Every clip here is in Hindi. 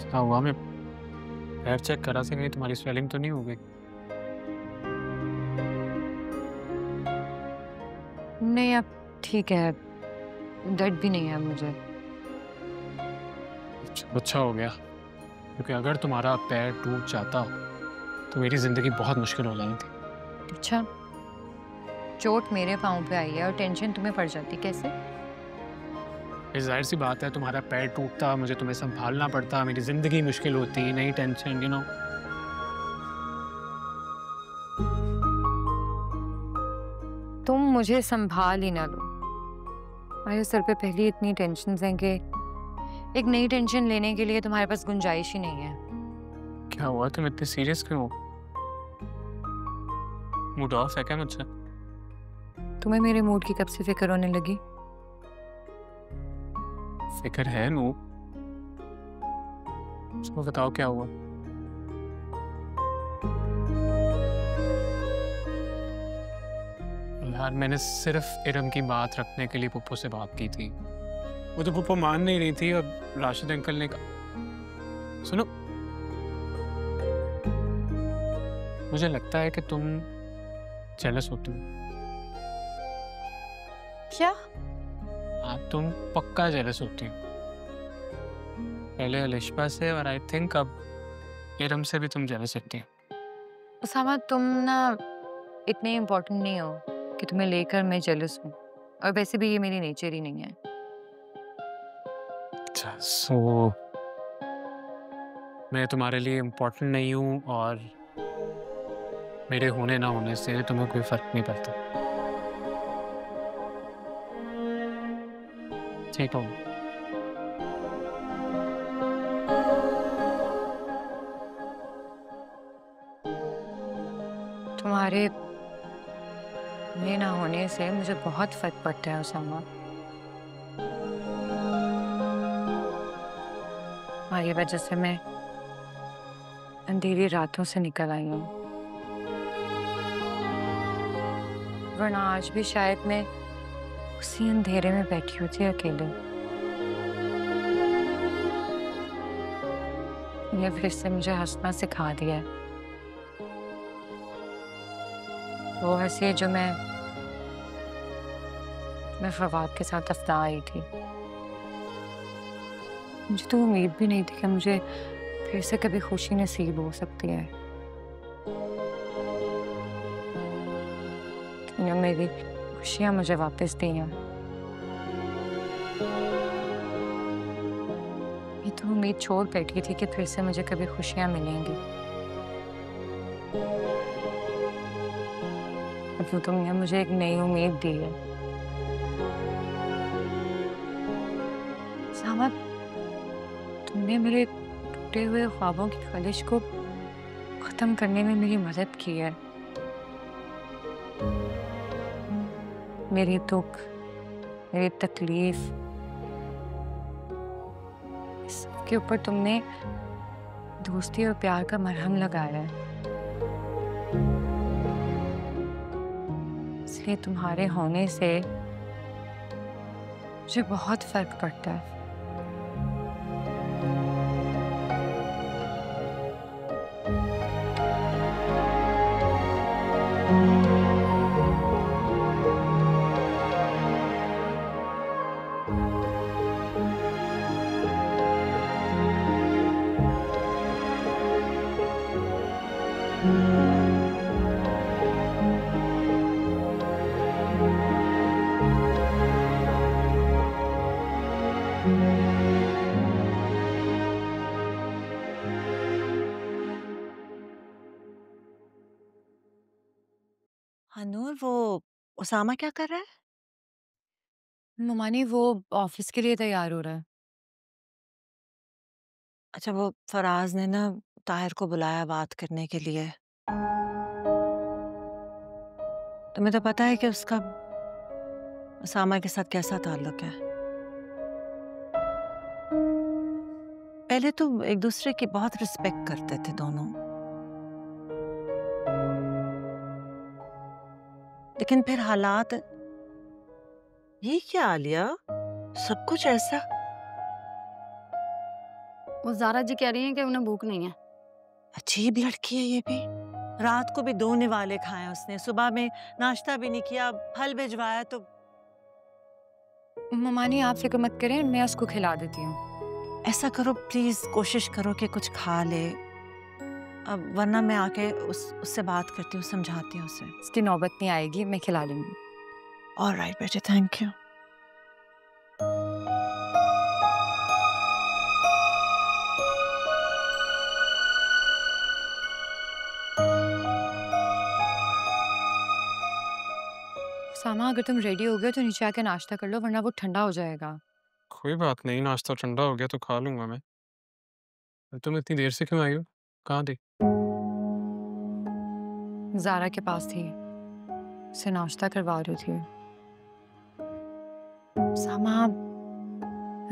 क्या हुआ? मैं पैर चेक करा से कहीं तुम्हारी स्वेलिंग तो नहीं हो गई? नहीं, अब ठीक है, दर्द भी नहीं है मुझे। अच्छा हो गया, क्योंकि अगर तुम्हारा पैर टूट जाता तो मेरी ज़िंदगी बहुत मुश्किल हो जानी थी। अच्छा, चोट मेरे पाँव पे आई है और टेंशन तुम्हें पड़ जाती कैसे? ये ज़ाहिर-सी बात है, तुम्हारा पैर टूटता, मुझे तुम्हें सँभालना पड़ता, मेरी ज़िंदगी मुश्किल होती, नई टेंशन तुम मुझे संभाल ही ना लो। मेरे सर पे पहले ही इतनी टेंशन्स हैं कि एक नई टेंशन लेने के लिए तुम्हारे पास गुंजाइश ही नहीं है। क्या हुआ? तुम इतने सीरियस क्यों हो? मूड ऑफ है क्या मुझसे? तुम्हें मेरे मूड की कब से फिक्र होने लगी? फ़िक्र है नू, तो बताओ क्या हुआ? यार मैंने सिर्फ़ इरम की बात रखने के लिए पुप्पो से बात की थी। वो तो पुप्पो मान नहीं रही थी और राशिद अंकल ने कहा, सुनो, मुझे लगता है कि तुम जेलस होती हो। क्या? हाँ, तुम पक्का जेलस होती हो। पहले अलिश्बा से और आई थिंक अब इरम से भी तुम जेलस होती हो। उसामा, तुम ना इतने इम्पोर्टेंट नहीं हो कि तुम्हें लेकर मैं जेलस हूँ। और वैसे भी ये मेरी नेचर ही नहीं है। अच्छा, मैं तुम्हारे लिए इम्पोर्टेंट नहीं हूँ और मेरे होने ना होने से तुम्हें कोई फ़र्क नहीं पड़ता। ठीक हो? तुम्हारे ये ना होने से मुझे बहुत फर्क पड़ता है उसामा। तुम्हारी वजह से मैं अंधेरी रातों से निकल आई हूँ, वरना आज भी शायद मैं उसी अंधेरे में बैठी होती अकेले। ये फिर से मुझे हंसना सिखा दिया है। वो हंसी जो मैं फवाद के साथ दफना आई थी। मुझे तो उम्मीद भी नहीं थी कि मुझे फिर से कभी खुशी नसीब हो सकती है। तुमने मेरी खुशियां मुझे वापस दी हैं। ये तो उम्मीद छोड़ बैठी थी कि फिर से मुझे कभी खुशियां मिलेंगी। अब तुमने मुझे एक नई उम्मीद दी है। सामा, तुमने मेरे टूटे हुए ख्वाबों की खालिश को खत्म करने में मेरी मदद की है। मेरी दुख, मेरी तकलीफ, इस सब के ऊपर तुमने दोस्ती और प्यार का मरहम लगाया है। इसलिए तुम्हारे होने से मुझे बहुत फर्क पड़ता है। हाँ नूर, वो उसामा क्या कर रहा है? ममानी, वो ऑफिस के लिए तैयार हो रहा है। अच्छा, वो फराज ने ना ताहिर को बुलाया बात करने के लिए। तुम्हें तो पता है कि उसका उसामा के साथ कैसा ताल्लुक है। पहले तो एक दूसरे की बहुत रिस्पेक्ट करते थे दोनों, लेकिन फिर हालात। ये क्या आलिया, सब कुछ ऐसा? वो ज़ारा जी कह रही हैं कि उन्हें भूख नहीं है। अजीब लड़की है ये भी। रात को भी 2 निवाले खाए उसने, सुबह में नाश्ता भी नहीं किया, फल भिजवाया तो। ममानी आप फिक्र मत करें, मैं उसको खिला देती हूँ। ऐसा करो प्लीज, कोशिश करो कि कुछ खा ले। अब वरना मैं आके उससे बात करती हूँ, समझाती हूँ उसे। उसकी नौबत नहीं आएगी, मैं खिला लूंगी। ऑलराइट बेटे, थैंक यू। सामा, अगर तुम रेडी हो गए तो नीचे आके नाश्ता कर लो, वरना वो ठंडा हो जाएगा। कोई बात नहीं, नाश्ता ठंडा हो गया तो खा लूंगा मैं। तुम इतनी देर से क्यों आई हो? कहाँ थी? ज़ारा के पास थी, उसे नाश्ता करवा रही थी। सामा,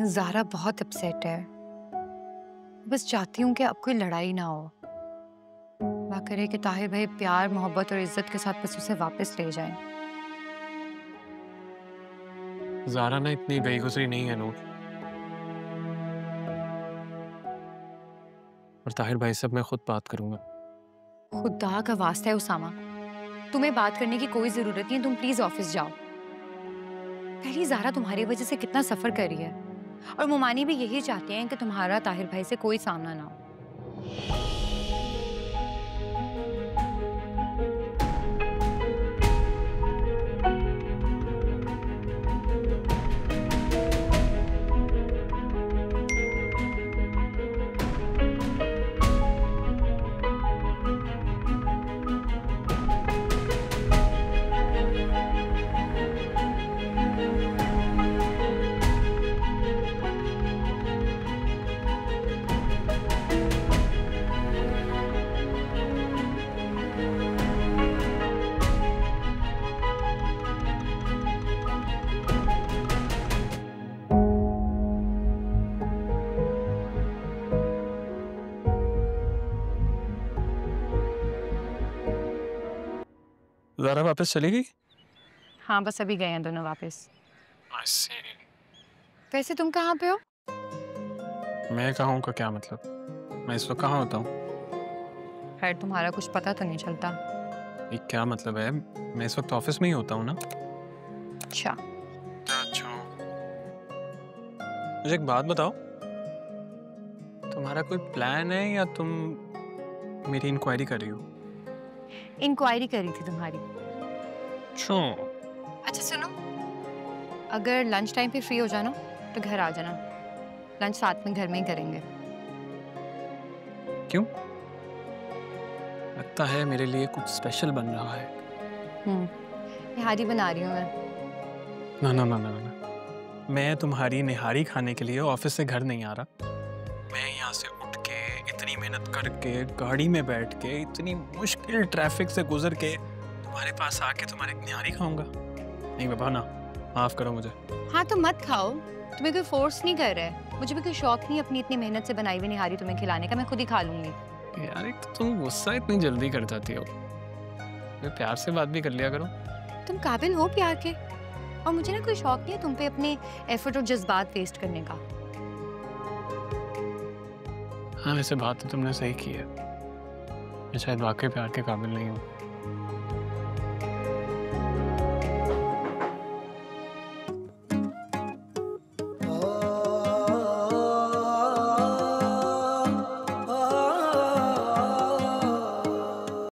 ज़ारा बहुत अपसेट है। बस चाहती हूँ कि अब कोई लड़ाई ना हो। अल्लाह करे कि ताहिर भाई प्यार, मोहब्बत और इज्जत के साथ बस उसे वापस ले जाएं। ज़ारा ना इतनी बेगुजरी नहीं है नूर। और ताहिर भाई से मैं खुद बात करूंगा। खुदा का वास्ता है उसामा, तुम्हें बात करने की कोई जरूरत नहीं है। तुम प्लीज ऑफिस जाओ। पहली ज़ारा तुम्हारी वजह से कितना सफर कर रही है, और मुमानी भी यही चाहती हैं कि तुम्हारा ताहिर भाई से कोई सामना ना हो। ज़ारा वापस चली गई? हाँ, बस अभी गए हैं दोनों वापस। वैसे तुम कहाँ पे हो? मैं कहाँ हूँ का क्या मतलब? मैं इस वक्त कहाँ होता हूँ? खैर, तुम्हारा कुछ पता तो नहीं चलता। ये क्या मतलब है? मैं इस वक्त ऑफिस में ही होता हूँ ना। अच्छा, अच्छा, मुझे एक बात बताओ, तुम्हारा कोई प्लान है या तुम मेरी इंक्वायरी कर रही हो? इंक्वायरी करी थी तुम्हारी। अच्छा सुनो, अगर लंच टाइम पे फ्री हो जाना तो घर आ जाना। लंच साथ में घर में ही करेंगे। क्यों? लगता है मेरे लिए कुछ स्पेशल बन रहा है। निहारी बना रही हूँ मैं। ना ना ना ना ना, मैं तुम्हारी निहारी खाने के लिए ऑफिस से घर नहीं आ रहा। मैं यहाँ से उठ के इतनी मेहनत करके गाड़ी में बैठ के इतनी मुश्किल ट्रैफिक से गुजर के तुम्हारे पास आके तुम्हारी निहारी खाऊंगा? नहीं बाबा ना, माफ करो मुझे। हाँ तो मत खाओ, तुम्हें कोई फोर्स नहीं कर रहा है। मुझे भी कोई शौक नहीं अपनी इतनी मेहनत से बनाई हुई निहारी तुम्हें खिलाने का। मैं खुद ही खा लूंगी। यार एक तो तुम गुस्सा इतनी जल्दी कर जाती हो, मैं प्यार से बात भी कर लिया करो। तुम काबिल हो प्यार के, और मुझे ना कोई शौक नहीं है तुम पे अपने एफर्ट और जज्बात वेस्ट करने का। हाँ वैसे बात तो तुमने सही की है, मैं शायद वाकई प्यार के काबिल नहीं हूँ।